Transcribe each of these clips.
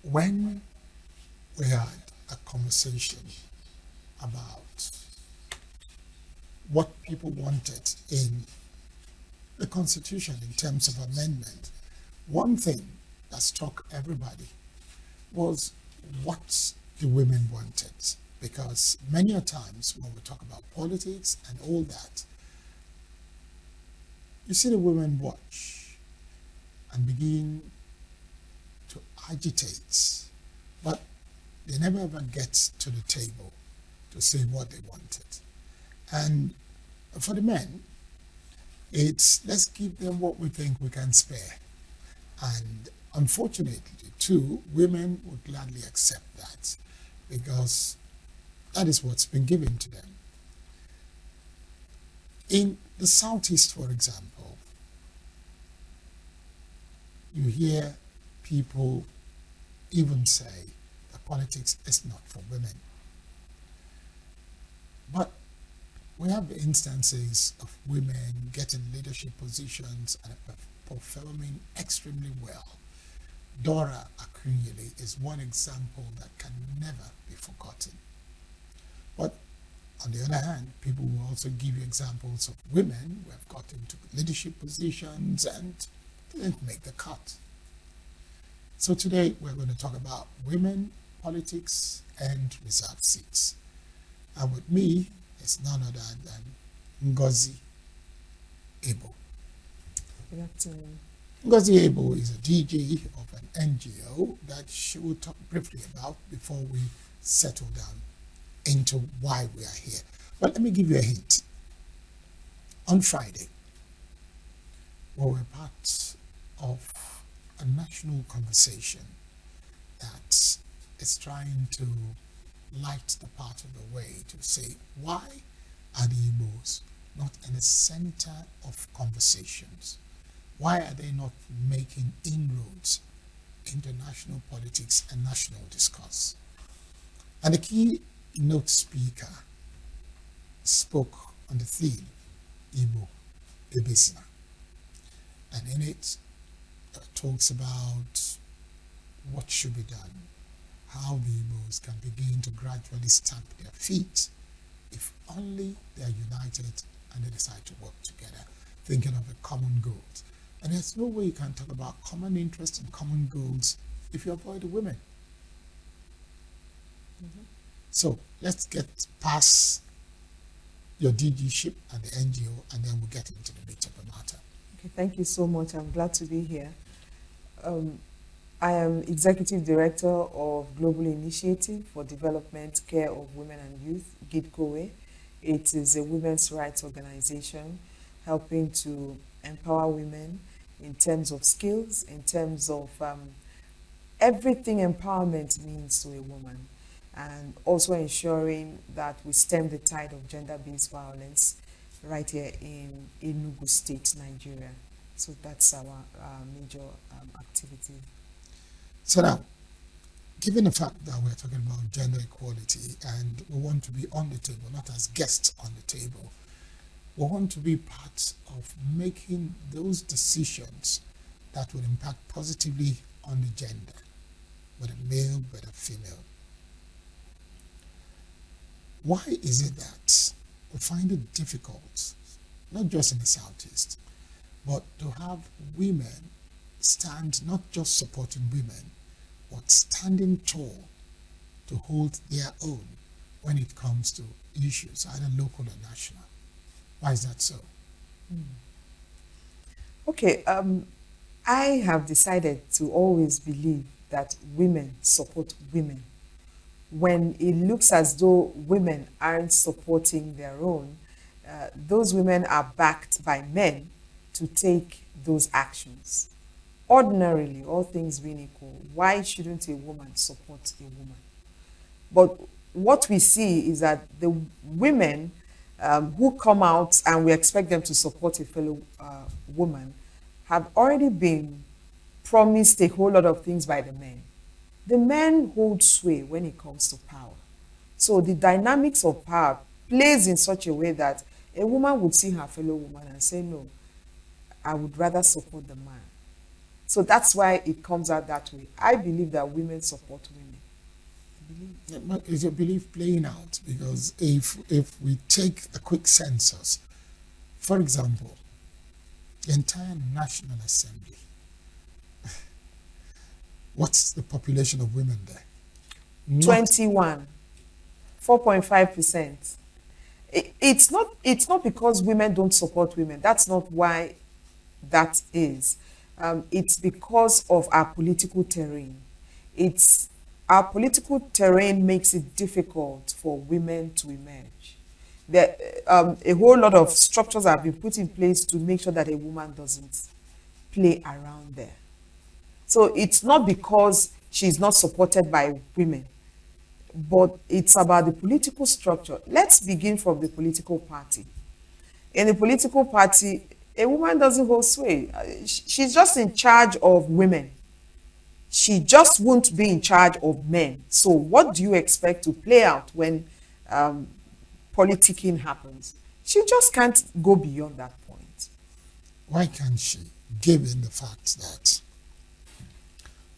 when we had a conversation about what people wanted in the Constitution in terms of amendment, one thing that struck everybody was what the women wanted. Because many a times when we talk about politics and all that, you see the women watch and begin to agitate, but they never ever get to the table to say what they wanted. And for the men, it's let's give them what we think we can spare. And unfortunately, too, women would gladly accept that because that is what's been given to them. In the Southeast, for example, you hear people even say that politics is not for women. But we have the instances of women getting leadership positions and performing extremely well. Dora Akunyili is one example that can never be forgotten. But on the other hand, people will also give you examples of women who have got into leadership positions and didn't make the cut. So today we're going to talk about women, politics, and reserved seats. And with me is none other than Ngozi Ebo. Good afternoon. Ngozi Ebo is a DG of an NGO that she will talk briefly about before we settle down into why we are here. But let me give you a hint. On Friday, we were part of a national conversation that is trying to light the path of the way to say, why are the Igbos not in the center of conversations? Why are they not making inroads into national politics and national discourse? And the keynote speaker spoke on the theme, Igbo Ebesina. And in it, talks about what should be done, how the Igbos can begin to gradually stamp their feet if only they are united and they decide to work together, thinking of a common goal. And there's no way you can talk about common interests and common goals if you avoid the women. Mm-hmm. So let's get past your DG-ship and the NGO, and then we'll get into the meat of the matter. Okay, thank you so much. I'm glad to be here. I am Executive Director of Global Initiative for Development, Care of Women and Youth, GIDCOWE. It is a women's rights organization helping to empower women in terms of skills, in terms of everything empowerment means to a woman, and also ensuring that we stem the tide of gender-based violence right here in Enugu State, Nigeria. So that's our major activity. So now, given the fact that we're talking about gender equality and we want to be on the table, not as guests on the table, we want to be part of making those decisions that will impact positively on the gender, whether male, whether female. Why is it that we find it difficult, not just in the Southeast, but to have women stand not just supporting women, but standing tall to hold their own when it comes to issues, either local or national? Why is that so? Okay, I have decided to always believe that women support women. When it looks as though women aren't supporting their own, those women are backed by men to take those actions. Ordinarily, all things being equal, why shouldn't a woman support a woman? But what we see is that the women who come out and we expect them to support a fellow woman have already been promised a whole lot of things by the men. The men hold sway when it comes to power. So the dynamics of power plays in such a way that a woman would see her fellow woman and say, no, I would rather support the man. So that's why it comes out that way. I believe that women support women. But is your belief playing out? Because if we take a quick census, for example, the entire National Assembly, what's the population of women there? 21, 4.5%. It's not because women don't support women. That's not why that is. It's because of our political terrain. Our political terrain makes it difficult for women to emerge. A whole lot of structures have been put in place to make sure that a woman doesn't play around there. So it's not because she's not supported by women, but it's about the political structure. Let's begin from the political party. In the political party, a woman doesn't hold sway. She's just in charge of women. She just won't be in charge of men. So what do you expect to play out when politicking happens? She just can't go beyond that point. Why can't she, given the fact that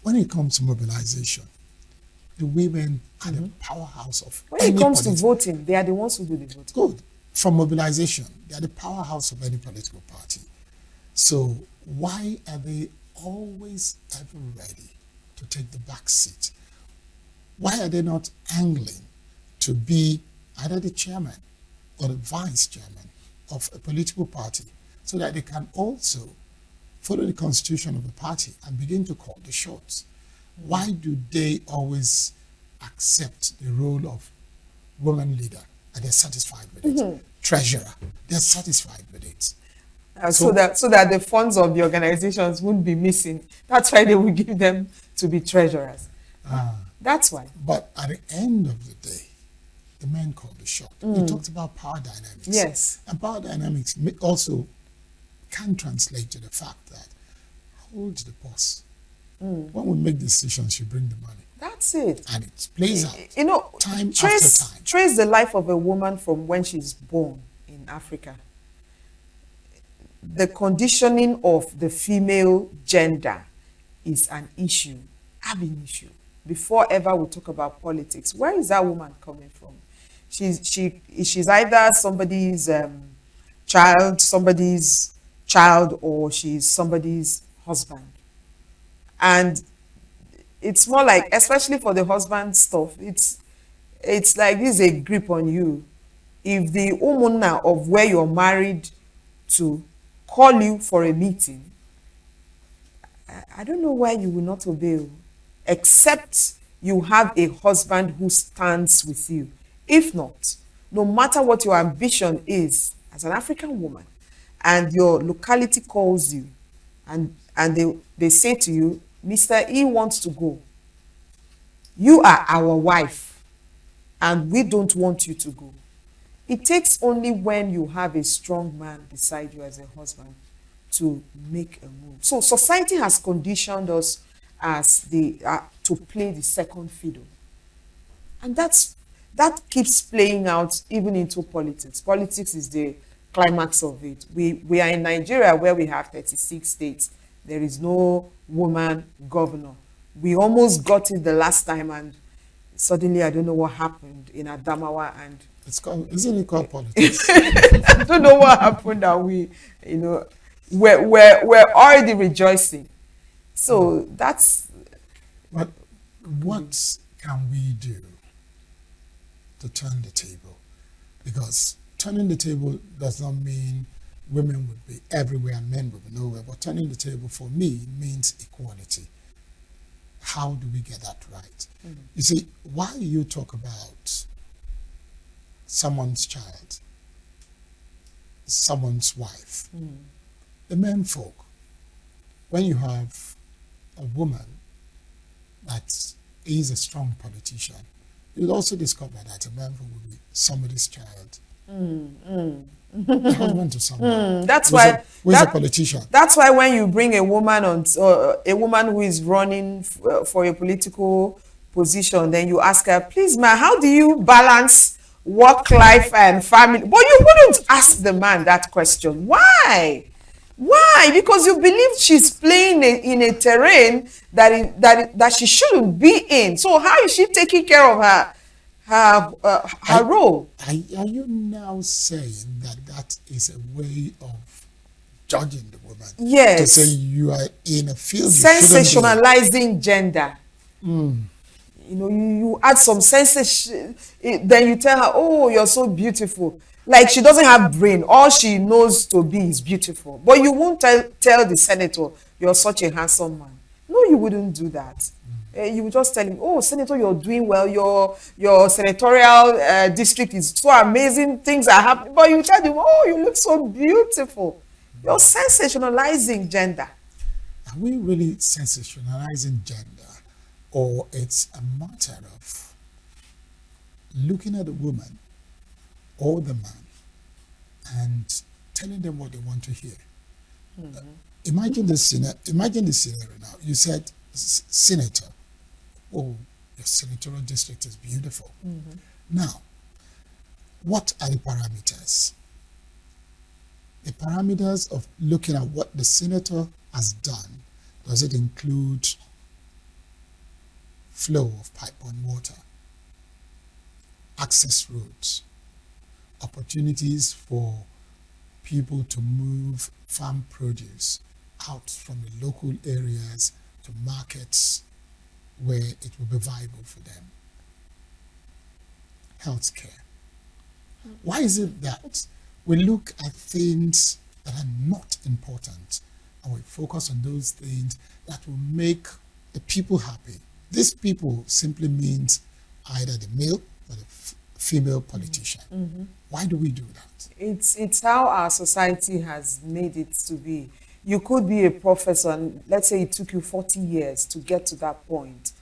when it comes to mobilization, the women are the powerhouse of when it comes to voting, they are the ones who do the voting. Good. From mobilization, they are the powerhouse of any political party. So why are they always ever ready to take the back seat? Why are they not angling to be either the chairman or the vice chairman of a political party so that they can also follow the constitution of the party and begin to call the shots? Why do they always accept the role of woman leader and they're satisfied with it? Treasurer, they're satisfied with it. So that the funds of the organizations won't be missing. That's why they will give them to be treasurers. That's why. But at the end of the day, the men call the shot. You talked about power dynamics. Yes. And power dynamics also can translate to the fact that hold the boss. When we make decisions, you bring the money. That's it. And it plays out. You know, time after time. Trace the life of a woman from when she's born in Africa. The conditioning of the female gender is an issue, an issue. Before ever we talk about politics, where is that woman coming from? She's either somebody's child, or she's somebody's husband. And it's more like, especially for the husband stuff, it's like this is a grip on you. If the umuna of where you're married to call you for a meeting, I don't know why you will not obey, except you have a husband who stands with you. If not, no matter what your ambition is as an African woman, and your locality calls you, and they say to you, Mr. E wants to go. You are our wife, and we don't want you to go. It takes only when you have a strong man beside you as a husband to make a move. So society has conditioned us as to play the second fiddle. And that keeps playing out even into politics. Politics is the climax of it. We are in Nigeria where we have 36 states. There is no woman governor. We almost got it the last time, and suddenly I don't know what happened in Adamawa, and isn't it called politics? I don't know what happened, that we're already rejoicing. So that's. But what can we do to turn the table? Because turning the table does not mean women would be everywhere and men would be nowhere. But turning the table for me means equality. How do we get that right? You see, while you talk about someone's child, someone's wife, the men folk, when you have a woman that is a strong politician, you'll also discover that a man folk will be somebody's child. The husband to someone. That's why who's a politician. That's why when you bring a woman on, a woman who is running for a political position, then you ask her, please, ma, how do you balance work life and family? But you wouldn't ask the man that question. Why? Why? Because you believe she's playing in a terrain that she shouldn't be in. So how is she taking care of her role? Are you now saying that that is a way of judging the woman? Yes. To say you are in a field you shouldn't be in. Sensationalizing gender. You know, you add some sensation, then you tell her, oh, you're so beautiful. Like she doesn't have brain. All she knows to be is beautiful. But you won't tell the senator, you're such a handsome man. No, you wouldn't do that. You would just tell him, oh, senator, you're doing well. Your senatorial district is so amazing. Things are happening. But you tell him, oh, you look so beautiful. You're sensationalizing gender. Are we really sensationalizing gender? Or it's a matter of looking at the woman or the man and telling them what they want to hear? Imagine the scenario now. You said, senator, oh, your senatorial district is beautiful. Now, what are the parameters? The parameters of looking at what the senator has done, does it include flow of pipe-borne water, access roads, opportunities for people to move farm produce out from the local areas to markets where it will be viable for them? Healthcare. Why is it that we look at things that are not important and we focus on those things that will make the people happy? These people simply means either the male or the female politician. Why do we do that? It's how our society has made it to be. You could be a professor, and let's say it took you 40 years to get to that point.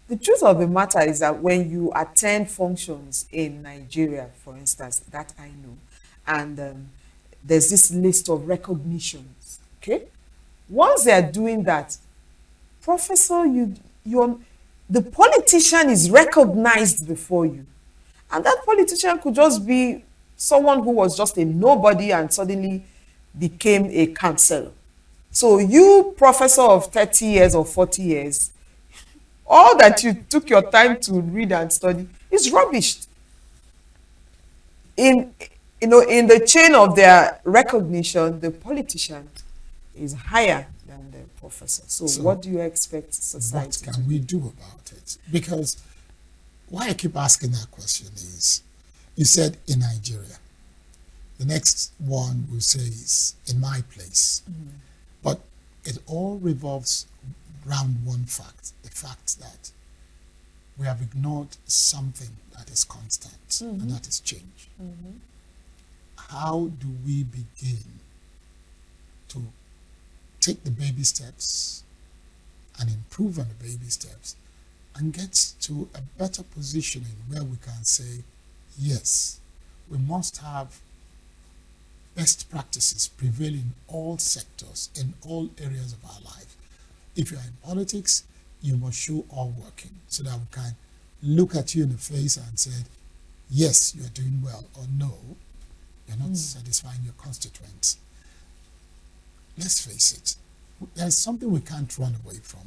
The truth of the matter is that when you attend functions in Nigeria, for instance, that I know, and there's this list of recognitions, okay? Once they are doing that, professor, the politician is recognized before you. And that politician could just be someone who was just a nobody and suddenly became a counselor. So you, professor of 30 years or 40 years, all that you took your time to read and study is rubbish. In the chain of their recognition, the politician is higher than the professor. So what do you expect society to do? What can we do about it? Because why I keep asking that question is, you said in Nigeria. The next one we'll say is in my place. But it all revolves around one fact, the fact that we have ignored something that is constant, and that is change. How do we begin to take the baby steps and improve on the baby steps and get to a better positioning where we can say, yes, we must have best practices prevail in all sectors, in all areas of our life. If you are in politics, you must show all working so that we can look at you in the face and say, yes, you are doing well, or no, you're not satisfying your constituents. Let's face it, there's something we can't run away from.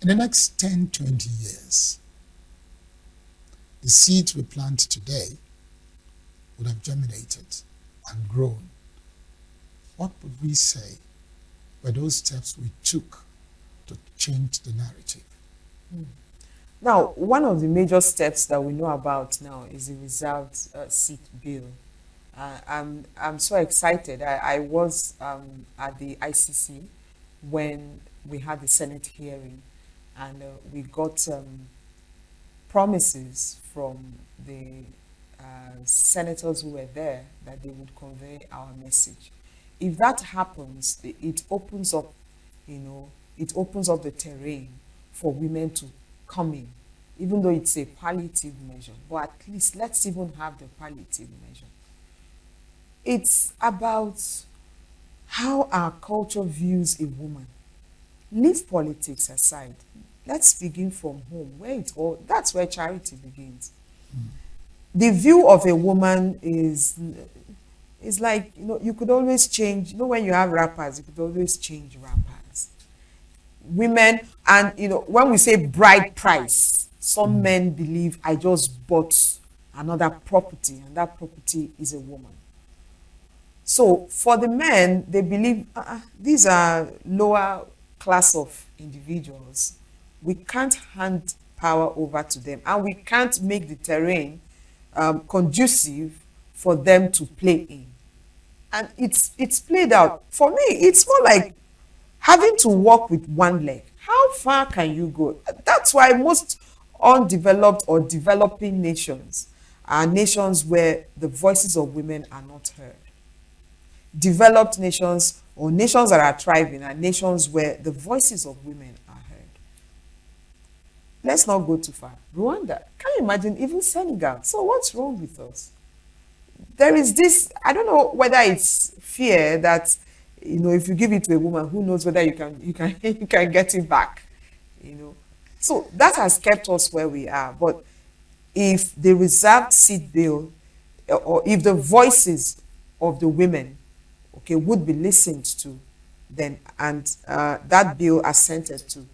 In the next 10, 20 years, the seeds we plant today would have germinated and grown. What would we say were those steps we took to change the narrative? Now, one of the major steps that we know about now is the reserved seat bill. I'm so excited. I was at the ICC when we had the Senate hearing, and we got promises from the senators who were there that they would convey our message. If that happens, it opens up, it opens up the terrain for women to come in, even though it's a palliative measure. But at least let's even have the palliative measure. It's about how our culture views a woman. Leave politics aside. Let's begin from home, that's where charity begins. The view of a woman is it's like, you could always change. When you have rappers, you could always change rappers. Women, and when we say bride price, some men believe I just bought another property, and that property is a woman. So for the men, they believe these are lower class of individuals. We can't hand power over to them, and we can't make the terrain conducive for them to play in. And it's played out. For me, it's more like having to walk with one leg. How far can you go? That's why most undeveloped or developing nations are nations where the voices of women are not heard. Developed nations, or nations that are thriving, are nations where the voices of women are heard. Let's not go too far. Rwanda, can you imagine? Even Senegal. So what's wrong with us? There is this, I don't know whether it's fear that, if you give it to a woman, who knows whether you can you can get it back. So that has kept us where we are. But if the reserved seat bill, or if the voices of the women, would be listened to, then, and that bill assented to,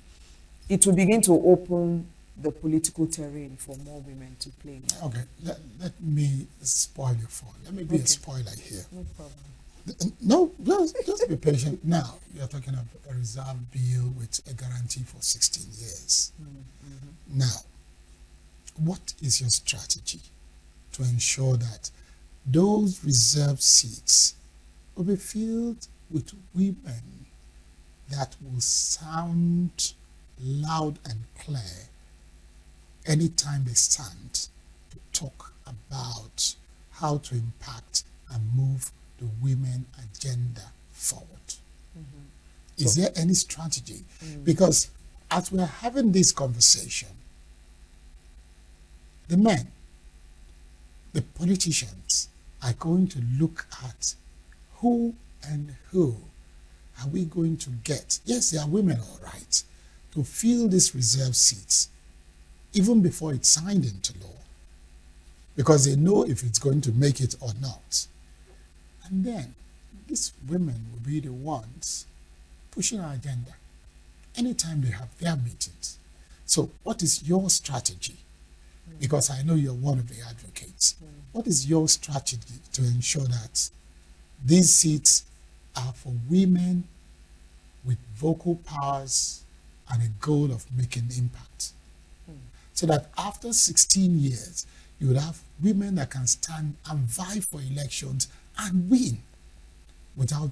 it will begin to open the political terrain for more women to play. Okay, let me spoil your fun. Let me be a spoiler here. No problem. No, just be patient. Now, you're talking about a reserve bill with a guarantee for 16 years. Now, what is your strategy to ensure that those reserved seats will be filled with women that will sound loud and clear anytime they stand to talk about how to impact and move the women agenda forward? Is there any strategy? Because as we're having this conversation, the men, the politicians, are going to look at who and who are we going to get. Yes, there are women, all right, to fill these reserved seats even before it's signed into law, because they know if it's going to make it or not. And then these women will be the ones pushing our agenda anytime they have their meetings. So what is your strategy? Because I know you're one of the advocates. What is your strategy to ensure that these seats are for women with vocal powers and a goal of making impact? So that after 16 years, you would have women that can stand and vie for elections and win without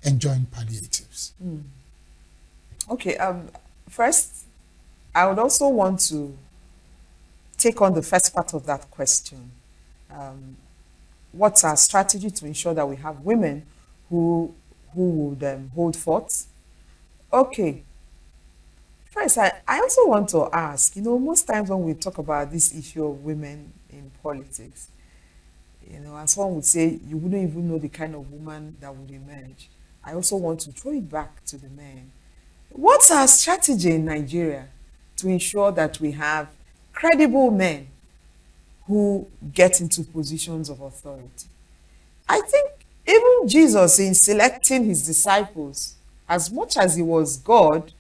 enjoying palliatives. Okay, first, I would also want to take on the first part of that question. What's our strategy to ensure that we have women who would hold forth? Okay. First, I also want to ask, most times when we talk about this issue of women in politics, and someone would say, you wouldn't even know the kind of woman that would emerge. I also want to throw it back to the men. What's our strategy in Nigeria to ensure that we have credible men who get into positions of authority? I think even Jesus, in selecting his disciples, as much as he was God,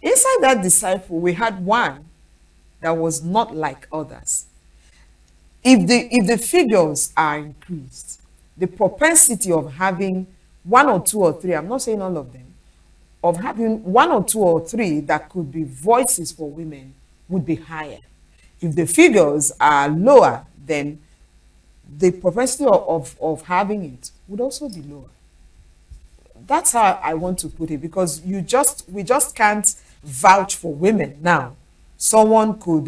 inside that disciple, we had one that was not like others. If the figures are increased, the propensity of having one or two or three, I'm not saying all of them, of having one or two or three that could be voices for women would be higher. If the figures are lower, then the propensity of having it would also be lower. That's how I want to put it, because we just can't vouch for women now. Someone could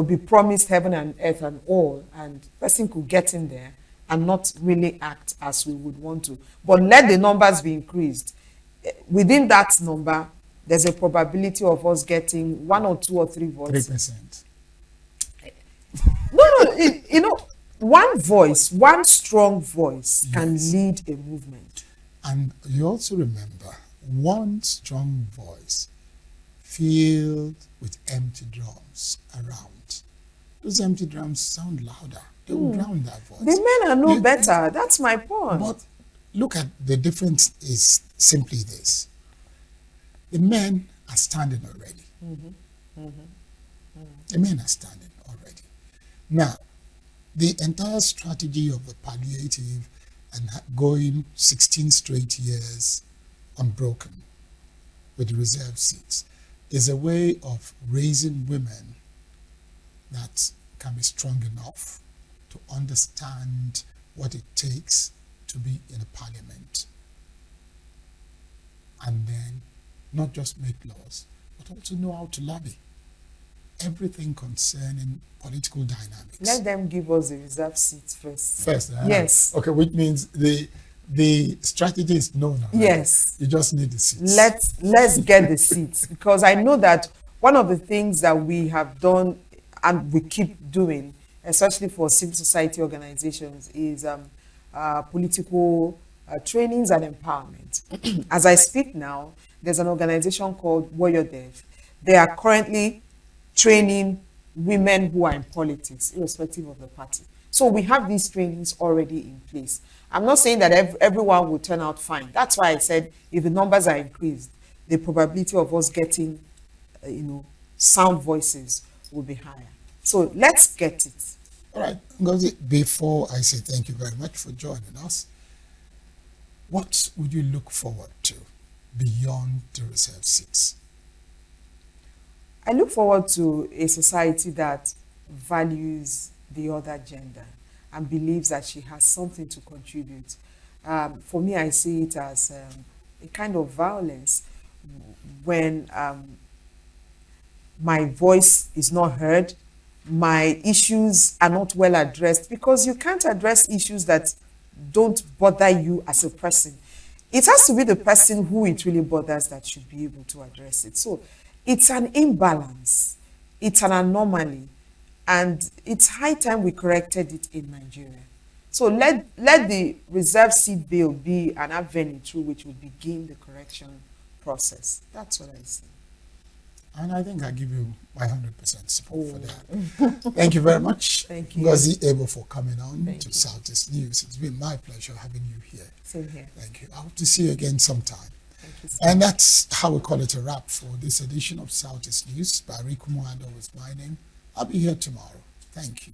be promised heaven and earth and all, and person could get in there and not really act as we would want to. But let the numbers be increased. Within that number, there's a probability of us getting one or two or three votes. 3%. No, one voice, one strong voice can lead a movement. And you also remember, one strong voice filled with empty drums around those empty drums sound louder. They will drown that voice. The men are no You- better. That's my point. But look at the difference is simply this. The men are standing already. The men are standing already. Now, the entire strategy of the palliative and going 16 straight years unbroken with the reserve seats is a way of raising women that can be strong enough to understand what it takes to be in a parliament, and then not just make laws, but also know how to lobby everything concerning political dynamics. Let them give us the reserve seats first. First, Yes. okay, which means the strategy is known already. Yes. You just need the seats. Let's get the seats, because I know that one of the things that we have done and we keep doing, especially for civil society organizations, is political trainings and empowerment. As I speak now, there's an organization called Warrior Dev. They are currently training women who are in politics, irrespective of the party. So we have these trainings already in place. I'm not saying that everyone will turn out fine. That's why I said if the numbers are increased, the probability of us getting, sound voices will be higher. So let's get it. All right, Ngozi, before I say thank you very much for joining us, what would you look forward to beyond the reserve seats? I look forward to a society that values the other gender and believes that she has something to contribute. For me, I see it as a kind of violence when my voice is not heard, my issues are not well addressed, because you can't address issues that don't bother you as a person. It has to be the person who it really bothers that should be able to address it. So it's an imbalance, it's an anomaly, and it's high time we corrected it in Nigeria. So let the reserve seat bill be an avenue through which we begin the correction process. That's what I see. And I think I give you my 100% support for that. Thank you very much. Thank you. Ngozi Ebo, for coming on Thank to you. Southeast News. It's been my pleasure having you here. Same here. Thank you. I hope to see you again sometime. Thank you so And that's how we call it a wrap for this edition of Southeast News. Barry Kumuado is my name. I'll be here tomorrow. Thank you.